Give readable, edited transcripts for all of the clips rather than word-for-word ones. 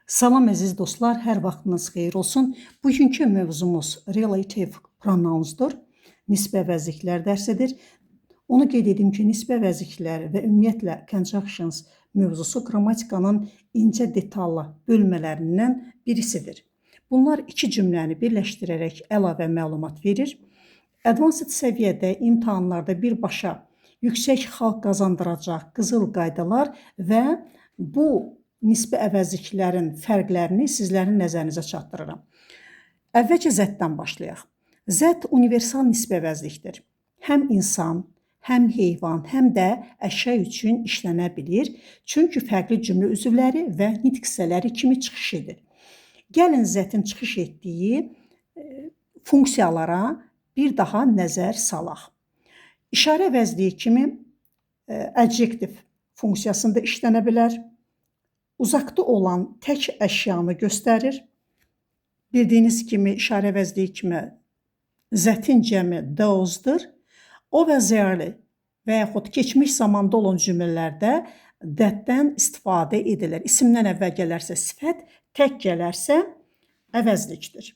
Salam əziz dostlar, hər vaxtınız xeyir olsun. Bugünkü mövzumuz relative pronounsdur. Nisbə əvəzliklər dərsidir. Onu qeyd edim ki, nisbə əvəzlikləri və ümumiyyətlə conjunctions mövzusu qrammatikanın incə detallı bölmələrindən birisidir. Bunlar iki cümləni birləşdirərək əlavə məlumat verir. Advanced səviyyədə imtahanlarda birbaşa yüksək xal qazandıracaq qızıl qaydalar və bu nisbə əvəzliklərin fərqlərini sizlərin nəzərinizə çatdırıram. Əvvəlcə zətdən başlayaq. Zət universal nisbə əvəzlikdir. Həm insan, həm heyvan, həm də əşya üçün işlənə bilir. Çünki fərqli cümlə üzvləri və nitq hissələri kimi çıxış edir. Gəlin zətin çıxış etdiyi funksiyalara bir daha nəzər salaq. İşarə əvəzliyi kimi adjektiv funksiyasında işlənə bilər. Uzaqda olan tək əşyanı göstərir. Bildiyiniz kimi, işarə əvəzliyi kimi zətin cəmi those'dır. O və zərli və yaxud keçmiş zamanda olan cümlələrdə thatdən istifadə edilir. İsimdən əvvəl gələrsə sifət, tək gələrsə əvəzlikdir.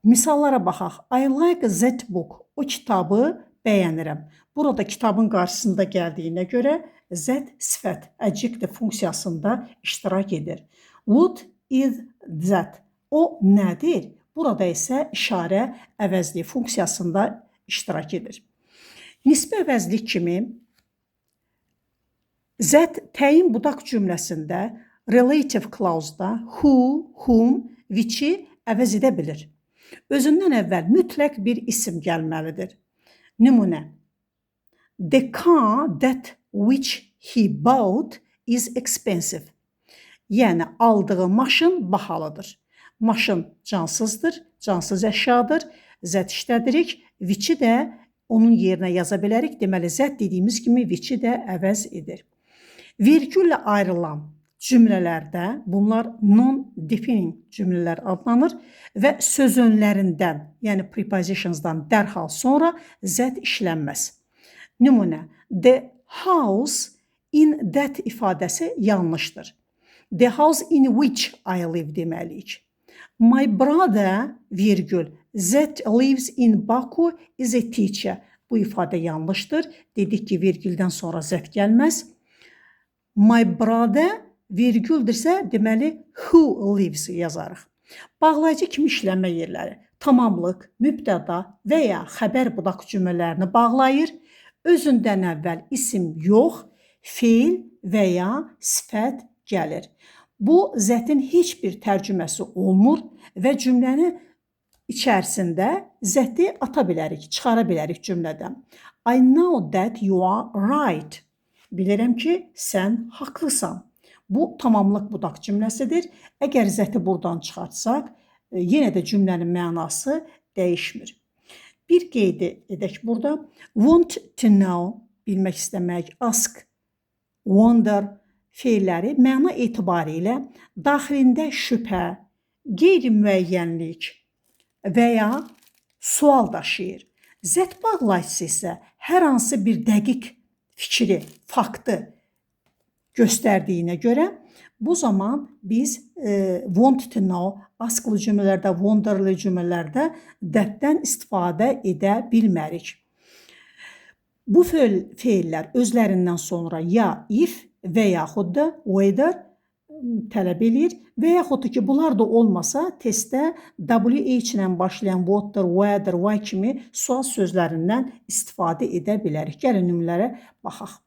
Misallara baxaq. I like that book. O kitabı bəyənirəm. Burada kitabın qarşısında gəldiyinə görə zət sifət, adjektiv funksiyasında iştirak edir. What is that? O nədir? Burada isə işarə əvəzliyi funksiyasında iştirak edir. Nisbə əvəzlik kimi zət təyin budaq cümləsində relative clause-da who, whom, which-i əvəz edə bilir. Özündən əvvəl mütləq bir isim gəlməlidir. Nümunə. The car that which he bought is expensive. Yəni, aldığı maşın bahalıdır. Maşın cansızdır, cansız əşyadır. Zət işlədirik, which-i də onun yerinə yaza bilərik. Deməli, zət dediyimiz kimi which-i də əvəz edir. Vergüllə ayrılan cümlələrdə bunlar non-defining cümlələr adlanır və söz önlərindən, yəni prepositionsdan dərhal sonra zət işlənməz. Nümunə, the house in that ifadəsi yanlışdır. The house in which I live deməliyik. My brother, virgül, that lives in Baku is a teacher. Bu ifadə yanlışdır. Dedik ki, virgüldən sonra zət gəlməz. My brother, virgüldürsə, deməli, who lives yazarıq. Bağlayıcı kimi işlənmə yerləri tamamlıq, mübtəda və ya xəbər budaq cümlələrini bağlayır. Özündən əvvəl isim yox, feil və ya sifət gəlir. Bu, zətin heç bir tərcüməsi olmur və cümləni içərisində zəti ata bilərik, çıxara bilərik cümlədən. I know that you are right. Bilirəm ki, sən haqlısan. Bu, tamamlıq budaq cümləsidir. Əgər zəti buradan çıxartsaq, yenə də cümlənin mənası dəyişmir. Bir qeyd edək burada. Want to know, bilmək istəmək, ask, wonder feilləri məna etibarilə daxilində şübhə, qeyri-müəyyənlik və ya sual daşıyır. Zət bağlayıcısı isə hər hansı bir dəqiq fikri, faktı göstərdiyinə görə bu zaman biz want to know, asklı cümlələrdə, wonderlı cümlələrdə thatdən istifadə edə bilmərik. Bu feillər özlərindən sonra ya if və yaxud da whether tələb edir və yaxud da ki, bunlar da olmasa testdə WH ilə başlayan water, whether, why kimi sual sözlərindən istifadə edə bilərik. Gəlin nümunələrə baxaq.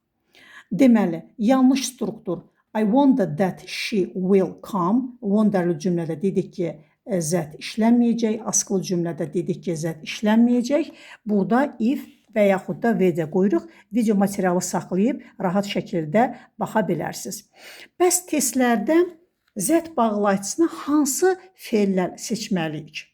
Deməli, yanlış struktur. I wonder that she will come. Wonderlı cümlədə dedik ki, zət işlənməyəcək. Askılı cümlədə dedik ki, zət işlənməyəcək. Burada if və yaxud da VD qoyuruq. Video materialı saxlayıb rahat şəkildə baxa bilərsiniz. Bəs testlərdə zət bağlayıcısına hansı feillər seçməliyik?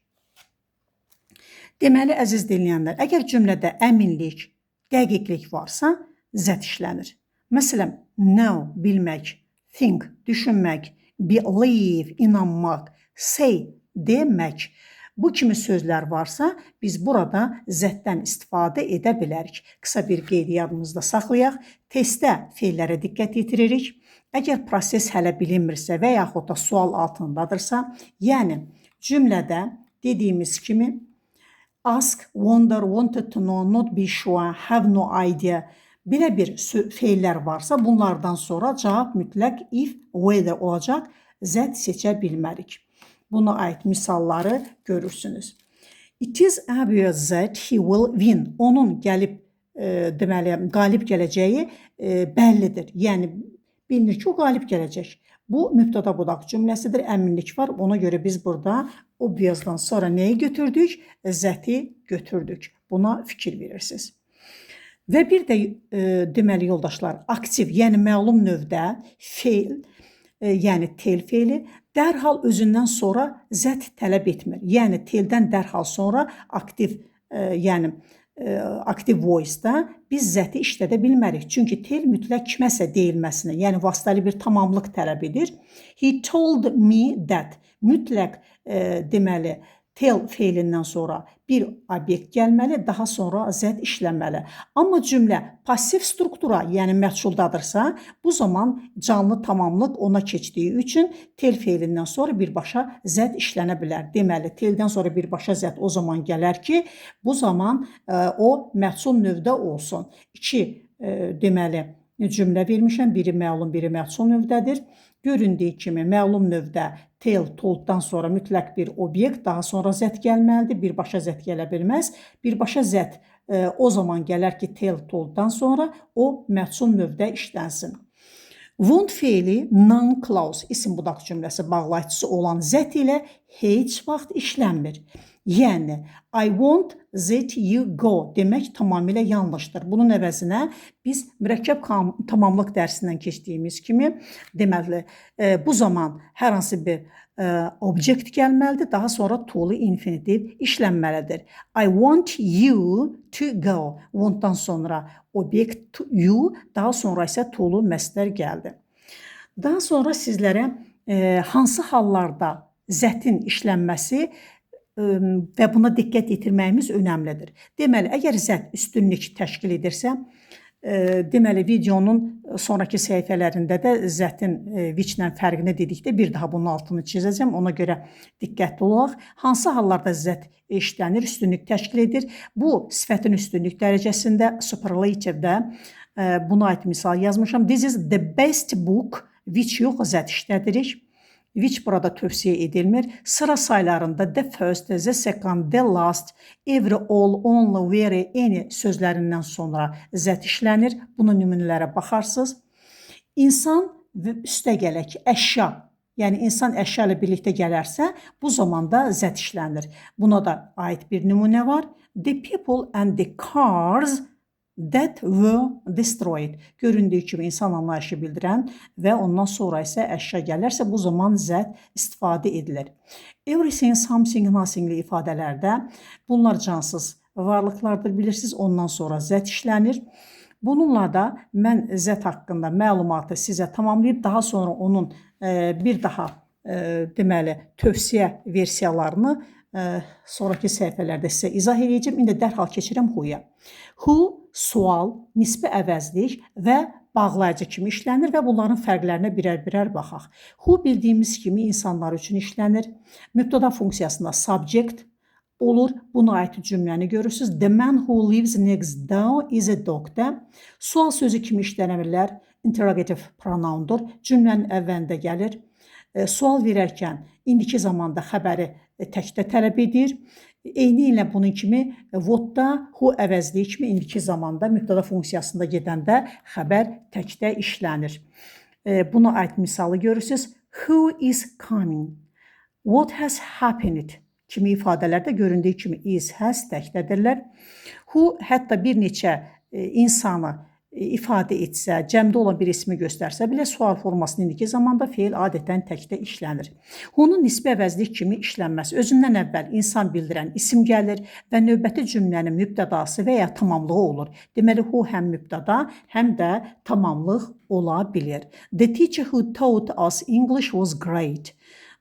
Deməli, əziz dinləyənlər, əgər cümlədə əminlik, dəqiqlik varsa, zət işlənir. Məsələn, know, bilmək, think, düşünmək, believe, inanmaq, say, demək. Bu kimi sözlər varsa, biz burada zətdən istifadə edə bilərik. Qısa bir qeydi yadımızda saxlayaq. Testdə feillərə diqqət yetiririk. Əgər proses hələ bilinmirsə və yaxud da sual altındadırsa, yəni cümlədə dediyimiz kimi ask, wonder, wanted to know, not be sure, have no idea belə bir feillər varsa, bunlardan sonra cavab mütləq if, whether olacaq, zət seçə bilmərik. Buna aid misalları görürsünüz. It is obvious that he will win. Onun gəlib, deməli, qalib gələcəyi bəllidir. Yəni, bilinir ki, o qalib gələcək. Bu, mübtəda budaq cümləsidir, əminlik var. Ona görə biz burada obvious'dan sonra nəyi götürdük? Zəti götürdük. Buna fikir verirsiniz. Və bir də, deməli, yoldaşlar, aktiv, yəni məlum növdə feil, yəni tel feili dərhal özündən sonra zət tələb etmir. Yəni teldən dərhal sonra aktiv, yəni aktiv voice-da biz zəti işlədə bilmərik. Çünki tel mütləq kiməsə deyilməsinə, yəni vasitəli bir tamamlıq tələb edir. He told me that. Mütləq deməli tel feilindən sonra bir obyekt gəlməli, daha sonra zət işlənməli. Amma cümlə pasiv struktura, yəni məchul-dadırsa, bu zaman canlı tamamlıq ona keçdiyi üçün tel feilindən sonra birbaşa zət işlənə bilər. Deməli, teldən sonra birbaşa zət o zaman gələr ki, bu zaman o məchul növdə olsun. İki, deməli, cümlə vermişəm, biri məlum, biri məchul növdədir. Göründüyü kimi məlum növdə tel, tolddan sonra mütləq bir obyekt, daha sonra zət gəlməlidir. Birbaşa zət gələ bilməz. Birbaşa zət o zaman gələr ki, tel, tolddan sonra o məchul növdə işlənsin. Want feili non-clause isim budaq cümləsi bağlayıcısı olan zət ilə heç vaxt işlənmir. Yəni, I want that you go demək tamamilə yanlışdır. Bunun əvəzinə biz mürəkkəb tamamlıq dərsindən keçdiyimiz kimi, deməli, bu zaman hər hansı bir object gəlməlidir, daha sonra to-lu infinitiv işlənməlidir. I want you to go. Want-dan sonra obyekt you, daha sonra isə to-lu məsdər gəldi. Daha sonra sizlərə hansı hallarda zətin işlənməsi və buna diqqət yetirməyimiz önəmlidir. Deməli, əgər zət üstünlük təşkil edirsə, deməli, videonun sonraki səhifələrində də zətin which-lə fərqini dedikdə bir daha bunun altını çizəcəm. Ona görə diqqətli olaq. Hansı hallarda zət işlənir, üstünlük təşkil edir? Bu, sifətin üstünlük dərəcəsində, superlative-də buna aid misal yazmışam. This is the best book, which yox, zət işlədirik. Which burada tövsiyə edilmir. Sıra saylarında the first, the second, the last, every, all, only, very, any sözlərindən sonra zət işlənir. Bunun nümunələrə baxarsınız. İnsan və üstəgələk, əşya, yəni insan əşya ilə birlikdə gələrsə, bu zaman da zət işlənir. Buna da aid bir nümunə var. The people and the cars that were destroyed. Göründüyü kimi insan anlayışı bildirən və ondan sonra isə əşya gələrsə, bu zaman zət istifadə edilir. Everything, something, nothing ifadələrdə bunlar cansız varlıqlardır, bilirsiniz. Ondan sonra zət işlənir. Bununla da mən zət haqqında məlumatı sizə tamamlayıb, daha sonra onun bir daha deməli tövsiyə versiyalarını sonraki səhifələrdə sizə izah edəcəm. İndi dərhal keçirəm who-ya. Who, sual, nisbi əvəzlik və bağlayıcı kimi işlənir və bunların fərqlərinə birər-birər baxaq. Who bildiyimiz kimi insanlar üçün işlənir. Mübtəda funksiyasında subject olur. Buna aid cümləni görürsünüz. The man who lives next door is a doctor. Sual sözü kimi işlənə bilər. Interrogative pronoundur. Cümlənin əvvəlində gəlir. Sual verərkən indiki zamanda xəbəri təkdə tələb edir. Eyni ilə bunun kimi what-da who əvəzliyi kimi indiki zamanda mübtəda funksiyasında gedəndə xəbər təkdə işlənir. Buna aid misalı görürsünüz. Who is coming? What has happened? Kimi ifadələrdə göründüyü kimi is, has təkdədirlər. Who hətta bir neçə insanı ifadə etsə, cəmdə olan bir ismi göstərsə belə sual formasının indiki zamanda feil adətən təkdə işlənir. Who-nun nisbi əvəzlik kimi işlənməsi özündən əvvəl insan bildirən isim gəlir və növbəti cümlənin mübtədası və ya tamamlığı olur. Deməli, who həm mübtəda, həm də tamamlıq ola bilir. The teacher who taught us English was great.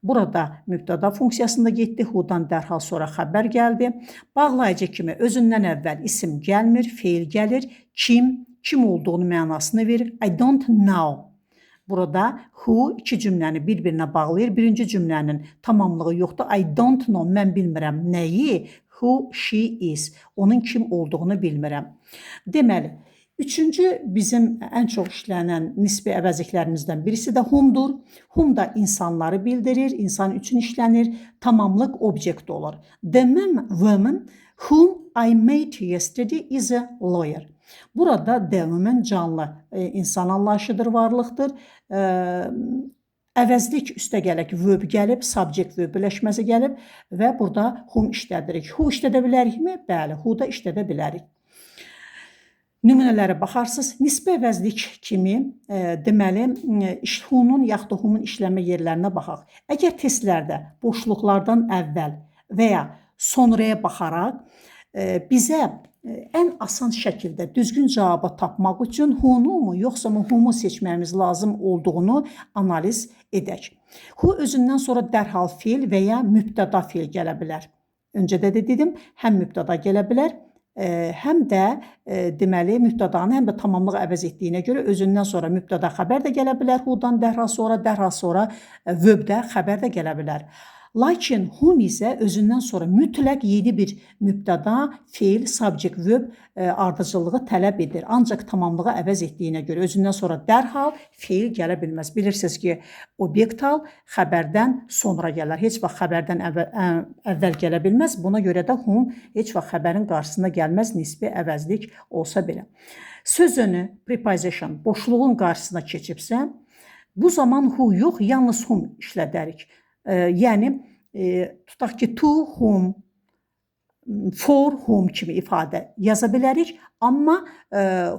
Burada mübtəda funksiyasında getdi, who-dan dərhal sonra xəbər gəldi. Bağlayıcı kimi özündən əvvəl isim gəlmir, feil gəlir. Kim olduğunu mənasını verir. I don't know. Burada who iki cümləni bir-birinə bağlayır. Birinci cümlənin tamamlığı yoxdur. I don't know, mən bilmirəm nəyi. Who she is, onun kim olduğunu bilmirəm. Deməli, üçüncü bizim ən çox işlənən nisbi əvəzliklərimizdən birisi də whomdur. Whom da insanları bildirir, insan üçün işlənir, tamamlıq obyekt olur. The woman whom I met yesterday is a lawyer. Burada the woman canlı insan anlayışıdır, varlıqdır. Əvəzlik üstə gələk verb gəlib, subject verb birləşməsi gəlib və burada whom işlədirik. Who işlədə bilərikmi? Bəli, who da işlədə bilərik. Nümunələrə baxarsınız. Nisbi əvəzlik kimi deməli who'nun yaxud da whom'un işlənmə yerlərinə baxaq. Əgər testlərdə boşluqlardan əvvəl və ya sonraya baxaraq bizə ən asan şəkildə düzgün cavabı tapmaq üçün who'nu mu yoxsa whom'u seçməyimiz lazım olduğunu analiz edək. Who özündən sonra dərhal feil və ya mübtəda feil gələ bilər. Öncədə də dedim, həm mübtəda gələ bilər, həm də deməli mübtədanı həm də tamamlıq əvəz etdiyinə görə özündən sonra mübtəda xəbər də gələ bilər, who'dan dərhal sonra verb-də xəbər də gələ bilər. Lakin whom isə özündən sonra mütləq yeni bir mübtəda, feil, subject, verb ardıcıllığı tələb edir. Ancaq tamamlığı əvəz etdiyinə görə özündən sonra dərhal feil gələ bilməz. Bilirsiniz ki, obyektal xəbərdən sonra gələr. Heç vaxt xəbərdən əvvəl gələ bilməz. Buna görə də whom heç vaxt xəbərin qarşısında gəlməz, nisbi əvəzlik olsa belə. Sözünü, preposition, boşluğun qarşısına keçibsə, bu zaman who yox, yalnız whom işlədərik. Yəni, tutaq ki, to whom, for whom kimi ifadə yaza bilərik, amma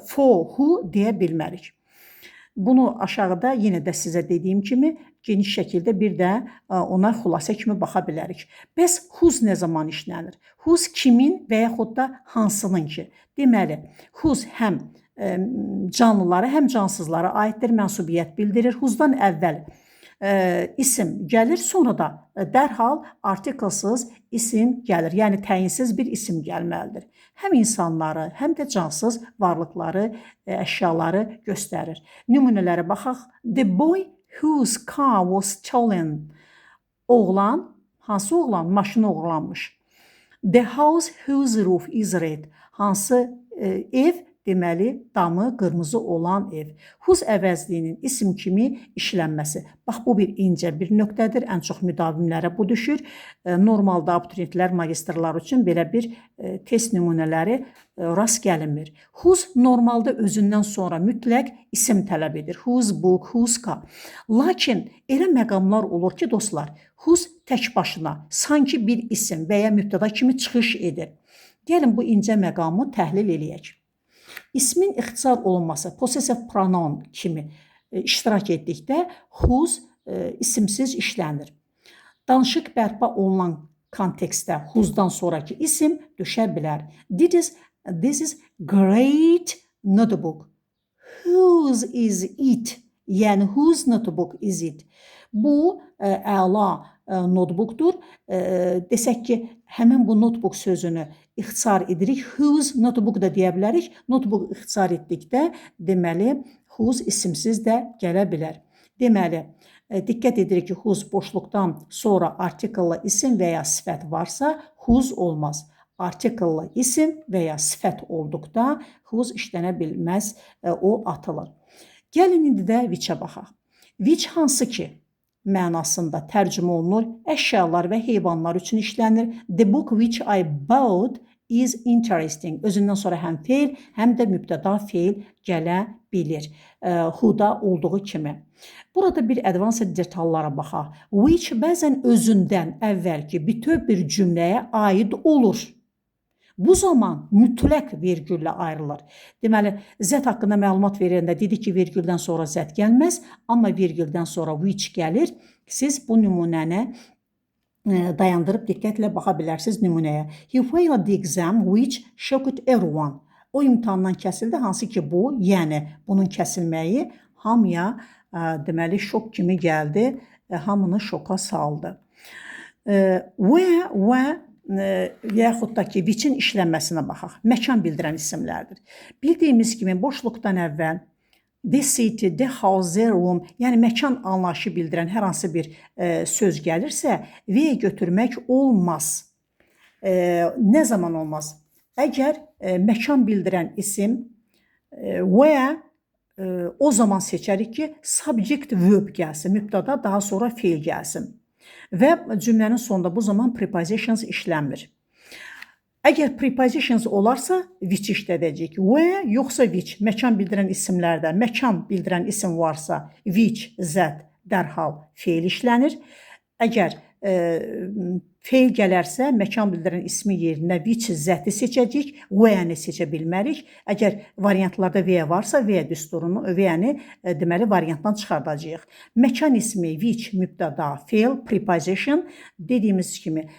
for who deyə bilmərik. Bunu aşağıda yenə də sizə dediyim kimi geniş şəkildə bir də ona xülasə kimi baxa bilərik. Bəs whose nə zaman işlənir? Whose kimin və yaxud da hansının ki? Deməli, whose həm canlılara, həm cansızlara aiddir, mənsubiyyət bildirir. Whosedan əvvəl isim gəlir, sonra da dərhal artiklsız isim gəlir. Yəni təyinsiz bir isim gəlməlidir. Həm insanları, həm də cansız varlıqları, əşyaları göstərir. Nümunələrə baxaq. The boy whose car was stolen. Oğlan, hansı oğlan? Maşını oğurlanmış. The house whose roof is red. Hansı ev? Deməli, damı qırmızı olan ev. Whose əvəzliyinin isim kimi işlənməsi. Bax, bu bir incə bir nöqtədir. Ən çox müdavimlərə bu düşür. Normalda abituriyentlər, magistrlar üçün belə bir test nümunələri rast gəlinmir. Whose normalda özündən sonra mütləq isim tələb edir. Whose book, whose car. Lakin elə məqamlar olur ki, dostlar, whose tək başına sanki bir isim və ya mübtəda kimi çıxış edir. Gəlin bu incə məqamı təhlil eləyək. İsmin ixtisar olunması, possessive pronoun kimi iştirak etdikdə whose isimsiz işlənir. Danışıq bərpa olunan kontekstdə whosedan sonraki isim düşə bilər. This is great notebook. Whose is it? Yəni whose notebook is it? Bu əla notebookdur. Desək ki, həmin bu notebook sözünü ixtisar edirik. Whose notebook da deyə bilərik. Notebook ixtisar etdikdə deməli whose isimsiz də gələ bilər. Deməli, diqqət edirik ki, whose boşluqdan sonra artikellı isim və ya sifət varsa whose olmaz. Artikellı isim və ya sifət olduqda whose işlənə bilməz, o atılır. Gəlin indi də which-ə baxaq. Which hansı ki mənasında tərcümə olunur, əşyalar və heyvanlar üçün işlənir. The book which I bought is interesting. Özündən sonra həm feil, həm də mübtəda feil gələ bilir. Who-da olduğu kimi. Burada bir advanced detallara baxaq. Which bəzən özündən əvvəlki bütöv bir cümləyə aid olur. Bu zaman mütləq vergüllə ayrılır. Deməli, Z haqqında məlumat verəndə dedik ki, vergüldən sonra Z gəlməz, amma vergüldən sonra which gəlir. Siz bu nümunəni dayandırıb diqqətlə baxa bilərsiniz nümunəyə. He failed the exam which shocked everyone. O imtahandan kəsildi, hansı ki bu, yəni bunun kəsilməyi hamıya deməli şok kimi gəldi. hamını şoka saldı. Və yaxud da ki, which-in işlənməsinə baxaq. Məkan bildirən isimlərdir. Bildiyimiz kimi boşluqdan əvvəl the city, the house, the room, yəni məkan anlayışı bildirən hər hansı bir söz gəlirsə, V götürmək olmaz. Nə zaman olmaz? Əgər məkan bildirən isim və o zaman seçərik ki, subject verb gəlsin, mübtəda, daha sonra feil gəlsin. Və cümlənin sonunda bu zaman prepositions işlənmir. Əgər prepositions olarsa, which işlədəcəyik. Və yoxsa which, məkan bildirən isimlərdə, məkan bildirən isim varsa, which, that dərhal feil işlənir. Əgər feil gələrsə, məkan bildirən ismi yerinə which, that-i seçəcəyik, və-ni seçə bilmərik. Əgər variantlarda V varsa, V düsturunu, V-ni deməli variantdan çıxardacağıq. Məkan ismi which, mübtəda, feil, preposition dediyimiz kimi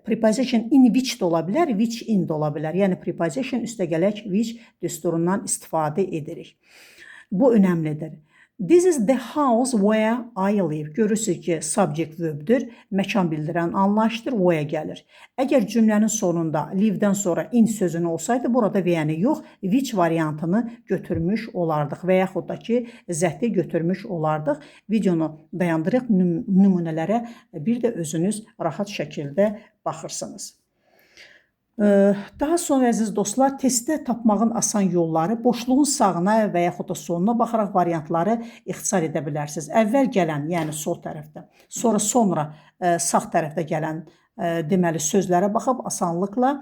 preposition in which də ola bilər, which in də ola bilər. Yəni preposition üstəgələk which düsturundan istifadə edirik. Bu önəmlidir. This is the house where I live. Görürsünüz ki, subject verb'dür, məkan bildirən anlayışdır, where gəlir. Əgər cümlənin sonunda live-dən sonra in sözünü olsaydı, burada V-ni yox, which variantını götürmüş olardıq və yaxud da ki, zəti götürmüş olardıq. Videonu dayandırıq, nümunələrə bir də özünüz rahat şəkildə baxırsınız. Daha sonra əziz dostlar, testdə tapmağın asan yolları boşluğun sağına və yaxud da sonuna baxaraq variantları ixtisar edə bilərsiniz. Əvvəl gələn, yəni sol tərəfdə, sonra sağ tərəfdə gələn deməli sözlərə baxıb asanlıqla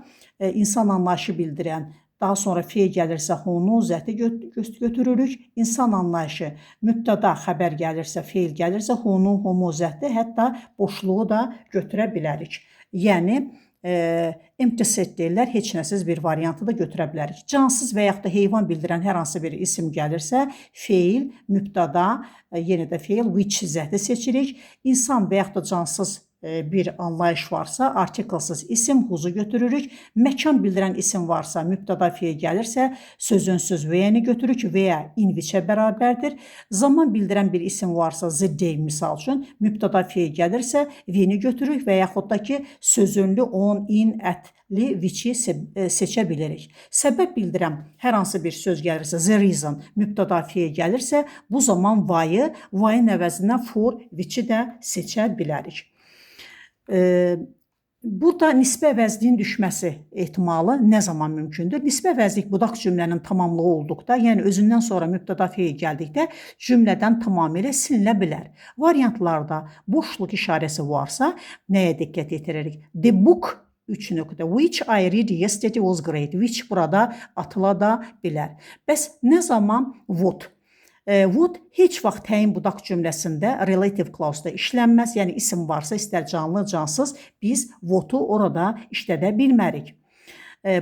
insan anlayışı bildirən, daha sonra feil gəlirsə hunu, zəti götürürük. İnsan anlayışı, mübtəda xəbər gəlirsə, feil gəlirsə hunu, homu, zəti, hətta boşluğu da götürə bilərik. Yəni empty set deyirlər, heç nəsiz bir variantı da götürə bilərik. Cansız və yaxud da heyvan bildirən hər hansı bir isim gəlirsə, feil, mübtəda, yenə də feil, which zəti seçirik. İnsan və yaxud da cansız bir anlayış varsa, artiklsız isim, who'su götürürük. Məkan bildirən isim varsa, mübtəda feil gəlirsə, sözünsüz V-ni götürürük. V in which-ə bərabərdir. Zaman bildirən bir isim varsa, the day misal üçün, mübtəda feil gəlirsə, V-ni götürürük və yaxud da ki, sözünlü on, in, at-li which-i seçə bilirik. Səbəb bildirən hər hansı bir söz gəlirsə, the reason, mübtəda feil gəlirsə, bu zaman why-ı, why-ın əvəzindən for, which-i də seçə bilərik. Burada nisbə əvəzliyin düşməsi ehtimalı nə zaman mümkündür? Nisbə əvəzlik budaq cümlənin tamamlığı olduqda, yəni özündən sonra mübtəda feil gəldikdə cümlədən tamamilə silinə bilər. Variantlarda boşluq işarəsi varsa, nəyə diqqət yetiririk? The book which I read yesterday was great. Which burada atıla da bilər. Bəs nə zaman what? Would heç vaxt təyin budaq cümləsində relative clause-da işlənməz, yəni isim varsa, istər canlı, cansız, biz would'u orada işlədə bilmərik.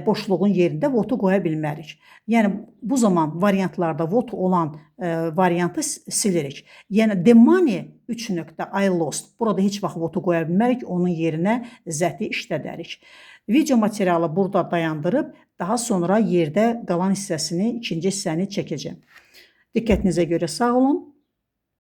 Boşluğun yerində would'u qoya bilmərik. Yəni, bu zaman variantlarda would olan variantı silirik. Yəni, the money I lost. Burada heç vaxt would'u qoya bilmərik, onun yerinə zəti işlədərik. Video materialı burada dayandırıb, daha sonra yerdə qalan hissəsini, ikinci hissəni çəkəcəm. Diqqətinizə görə sağ olun.